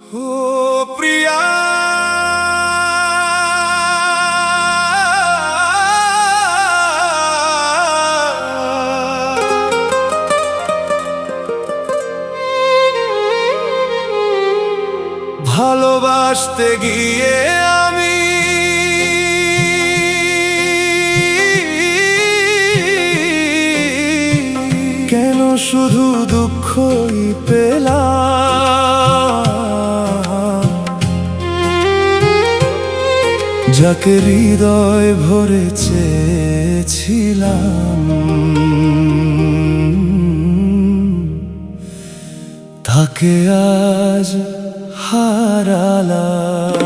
ও প্রিয়া, ভালোবাসতে গিয়ে আমি কেন শুধু দুঃখই পেলাম, যাকে হৃদয় ভরে চেয়েছিলাম তাকে আজ হারালাম।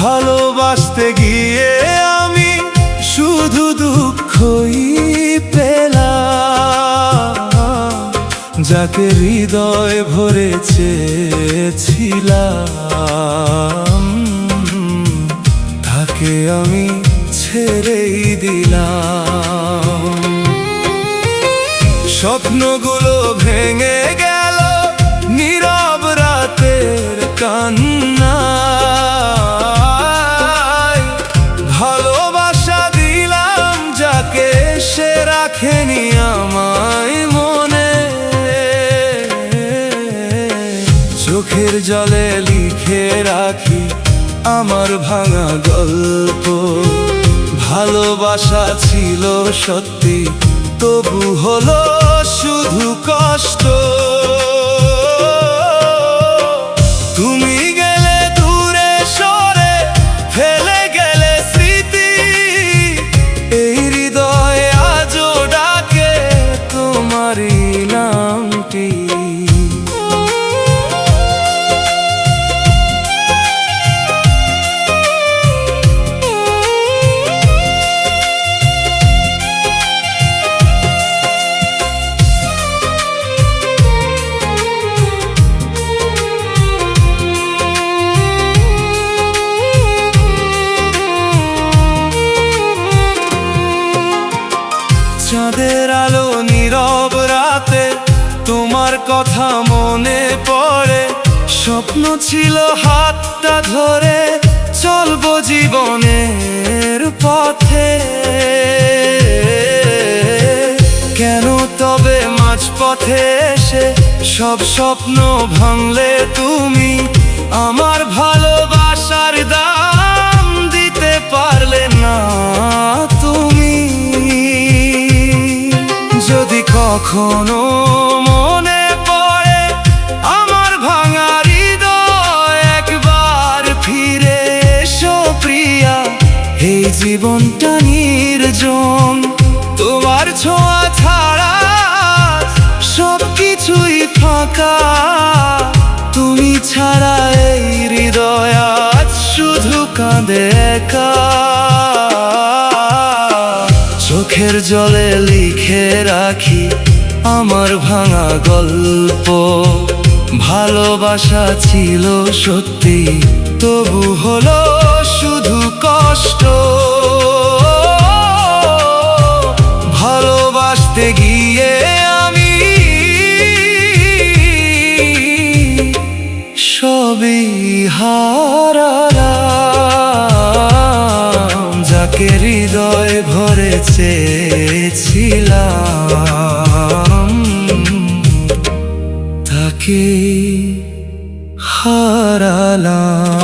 ভালোবাসতে গিয়ে আমি শুধু দুঃখই পেলাম, যাকে হৃদয় ভরে চেয়েছিলাম তাকে আমি ছেড়েই দিলাম। স্বপ্নগুলো ভেঙে গেল নীরব রাতের কান্না, সে রাখেনি আমায় মনে, চোখের জলে লিখে রাখি আমার ভাঙা গল্প। ভালোবাসা ছিল সত্যি, তবু হলো শুধু কষ্ট। তুমি গেলে দূরে সরে, ফেলে গেলে স্মৃতি, এই হৃদয়ে আজও ডাকে তোমারই নামটি। চাঁদের আলো নীরব রাতে তোমার কথা মনে পড়ে, স্বপ্ন ছিল হাতটা ধরে চলবো জীবনের পথে। কেন তবে মাঝপথে এসে সব স্বপ্ন ভাঙলে তুমি, আমার ভালোবাসার দাম দিতে পারলে না তুমি। যদি কখনো মনে পড়ে আমার ভাঙা হৃদয়, একবার ফিরে এসো প্রিয়া, এই জীবনটা নির্জন। তোমার ছোঁয়া ছাড়া সব কিছুই ফাঁকা, তুমি ছাড়া এই হৃদয় আজ শুধু কাঁদে একা। চোখের জলে লিখে রাখি আমার ভাঙা গল্প। ভালোবাসা ছিল সত্যি, তবু হলো শুধু কষ্ট। ভালোবাসতে গিয়ে আমি সবই হারালাম, যাকে হৃদয় ভরে চেয়েছিলাম তাকে হারালাম।